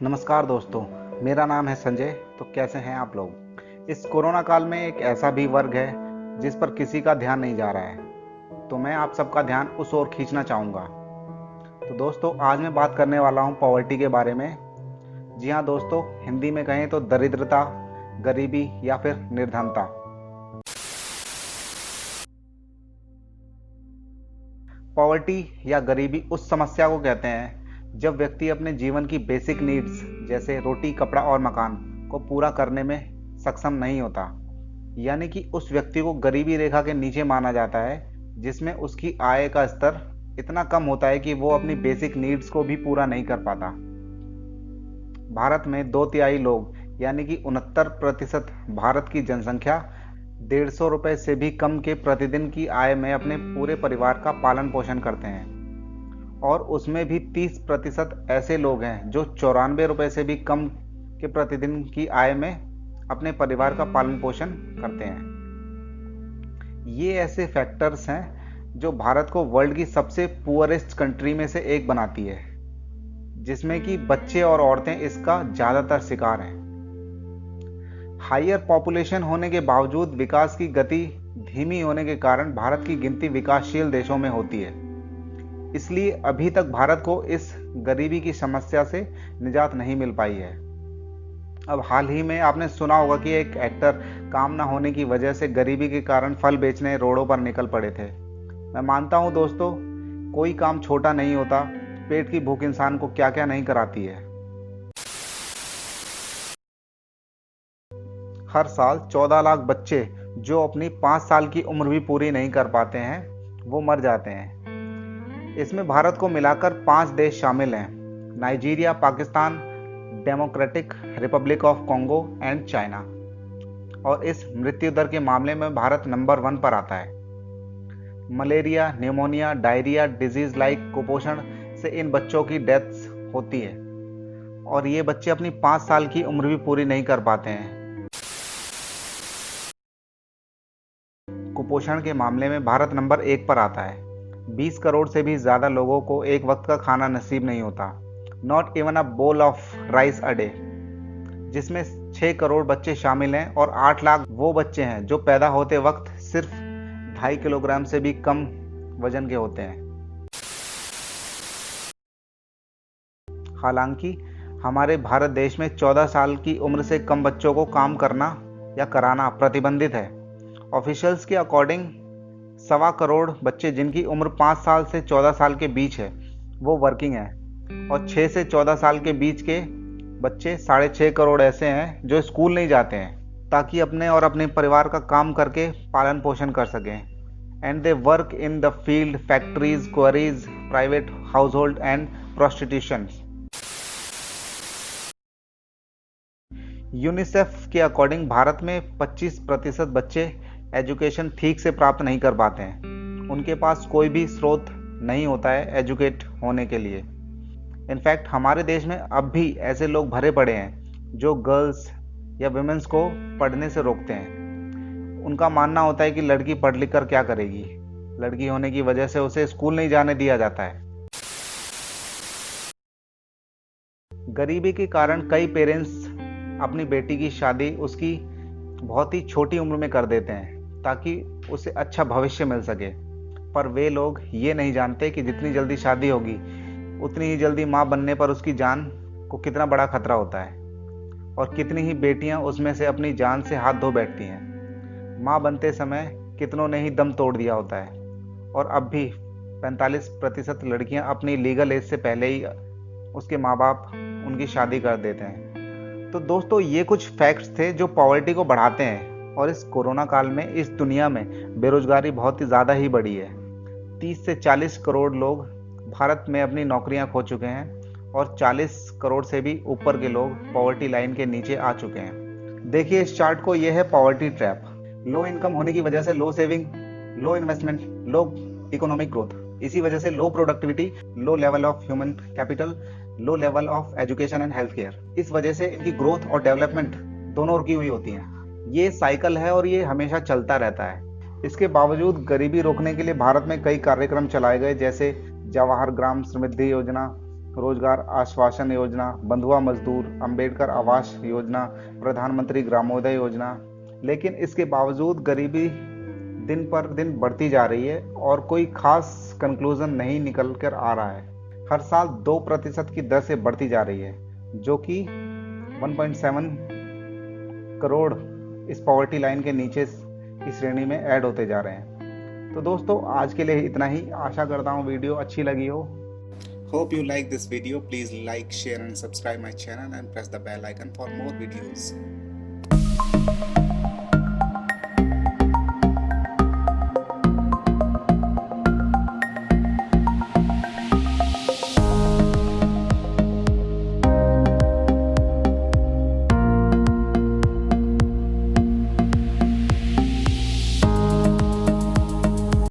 नमस्कार दोस्तों, मेरा नाम है संजय। तो कैसे हैं आप लोग। इस कोरोना काल में एक ऐसा भी वर्ग है जिस पर किसी का ध्यान नहीं जा रहा है, तो मैं आप सबका ध्यान उस ओर खींचना चाहूँगा। तो दोस्तों, आज मैं बात करने वाला हूँ पॉवर्टी के बारे में। जी हाँ दोस्तों, हिंदी में कहें तो दरिद्रता, गरीबी या फिर निर्धनता। पॉवर्टी या गरीबी उस समस्या को कहते हैं जब व्यक्ति अपने जीवन की बेसिक नीड्स जैसे रोटी, कपड़ा और मकान को पूरा करने में सक्षम नहीं होता। यानी कि उस व्यक्ति को गरीबी रेखा के नीचे माना जाता है, जिसमें उसकी आय का स्तर इतना कम होता है कि वो अपनी बेसिक नीड्स को भी पूरा नहीं कर पाता। भारत में 2/3 लोग यानी कि 69% भारत की जनसंख्या 150 रुपए से भी कम के प्रतिदिन की आय में अपने पूरे परिवार का पालन पोषण करते हैं। और उसमें भी 30% ऐसे लोग हैं जो 94 रुपए से भी कम के प्रतिदिन की आय में अपने परिवार का पालन पोषण करते हैं। ये ऐसे फैक्टर्स हैं जो भारत को वर्ल्ड की सबसे पुअरेस्ट कंट्री में से एक बनाती है, जिसमें कि बच्चे और औरतें इसका ज्यादातर शिकार हैं। हायर पॉपुलेशन होने के बावजूद विकास की गति धीमी होने के कारण भारत की गिनती विकासशील देशों में होती है। इसलिए अभी तक भारत को इस गरीबी की समस्या से निजात नहीं मिल पाई है। अब हाल ही में आपने सुना होगा कि एक एक्टर काम ना होने की वजह से गरीबी के कारण फल बेचने रोडों पर निकल पड़े थे। मैं मानता हूं दोस्तों, कोई काम छोटा नहीं होता। पेट की भूख इंसान को क्या क्या नहीं कराती है। हर साल 14 लाख बच्चे जो अपनी 5 साल की उम्र भी पूरी नहीं कर पाते हैं, वो मर जाते हैं। इसमें भारत को मिलाकर 5 देश शामिल हैं: Nigeria, Pakistan, democratic Republic of Congo and China. और इस मृत्यु दर के मामले में भारत नंबर 1 पर आता है। Malaria, pneumonia, diarrhoea disease like कुपोषण से इन बच्चों की डेथ्स होती है और ये बच्चे अपनी 5 साल की उम्र भी पूरी नहीं कर पाते हैं। कुपोषण के मामले में भारत नंबर 1 पर आता है। 20 करोड़ से भी ज्यादा लोगों को एक वक्त का खाना नसीब नहीं होता, not even a bowl of rice a day, जिसमें 6 करोड़ बच्चे शामिल हैं और 8 लाख वो बच्चे हैं जो पैदा होते वक्त सिर्फ 2.5 किलोग्राम से भी कम वजन के होते हैं। हालांकि हमारे भारत देश में 14 साल की उम्र से कम बच्चों को काम करना या कराना प्रतिबंधित है। ऑफिशियल्स के अकॉर्डिंग 1.25 करोड़ बच्चे जिनकी उम्र 5 साल से 14 साल के बीच है वो वर्किंग हैं, और 6 से 14 साल के बीच के बच्चे 6.5 करोड़ ऐसे हैं जो स्कूल नहीं जाते हैं, ताकि अपने और अपने परिवार का काम करके पालन पोषण कर सकें। And they work in the field, factories, queries, private house hold and prostitution. UNICEF के अकॉर्डिंग भारत में 25% बच्चे एजुकेशन ठीक से प्राप्त नहीं कर पाते हैं। उनके पास कोई भी स्रोत नहीं होता है एजुकेट होने के लिए। इनफैक्ट हमारे देश में अब भी ऐसे लोग भरे पड़े हैं जो गर्ल्स या विमेंस को पढ़ने से रोकते हैं। उनका मानना होता है कि लड़की पढ़ लिख कर क्या करेगी, लड़की होने की वजह से उसे स्कूल नहीं जाने दिया जाता है। गरीबी के कारण कई पेरेंट्स अपनी बेटी की शादी उसकी बहुत ही छोटी उम्र में कर देते हैं ताकि उसे अच्छा भविष्य मिल सके। पर वे लोग ये नहीं जानते कि जितनी जल्दी शादी होगी उतनी ही जल्दी माँ बनने पर उसकी जान को कितना बड़ा खतरा होता है, और कितनी ही बेटियां उसमें से अपनी जान से हाथ धो बैठती हैं। माँ बनते समय कितनों ने ही दम तोड़ दिया होता है, और अब भी 45% लड़कियां अपनी लीगल एज से पहले ही उसके माँ बाप उनकी शादी कर देते हैं। तो दोस्तों, ये कुछ फैक्ट्स थे जो पॉवर्टी को बढ़ाते हैं। और इस कोरोना काल में इस दुनिया में बेरोजगारी बहुत ही ज़्यादा ही बढ़ी है। 30 से 40 करोड़ लोग भारत में अपनी नौकरियां खो चुके हैं और 40 करोड़ से भी ऊपर के लोग पॉवर्टी लाइन के नीचे आ चुके हैं। देखिए इस चार्ट को, यह है पॉवर्टी ट्रैप। लो इनकम होने की वजह से लो सेविंग, लो इन्वेस्टमेंट, लो इकोनॉमिक ग्रोथ। इसी वजह से लो productivity, low level of human capital, low level of education and health care. इस वजह से इनकी ग्रोथ और डेवलपमेंट दोनों रुकी हुई होती हैं। ये साइकिल है और ये हमेशा चलता रहता है। इसके बावजूद गरीबी रोकने के लिए भारत में कई कार्यक्रम चलाए गए, जैसे जवाहर ग्राम समृद्धि योजना, रोजगार आश्वासन योजना, बंधुआ मजदूर, अंबेडकर आवास योजना, प्रधानमंत्री ग्रामोदय योजना। लेकिन इसके बावजूद गरीबी दिन पर दिन बढ़ती जा रही है और कोई खास कंक्लूजन नहीं निकल कर आ रहा है। हर साल 2% की दर से बढ़ती जा रही है, जो कि 1.7 करोड़ इस पॉवर्टी लाइन के नीचे की श्रेणी में ऐड होते जा रहे हैं। तो दोस्तों, आज के लिए इतना ही। आशा करता हूँ वीडियो अच्छी लगी हो। Hope you like this video. Please like, share and subscribe my channel and press the bell icon for more videos.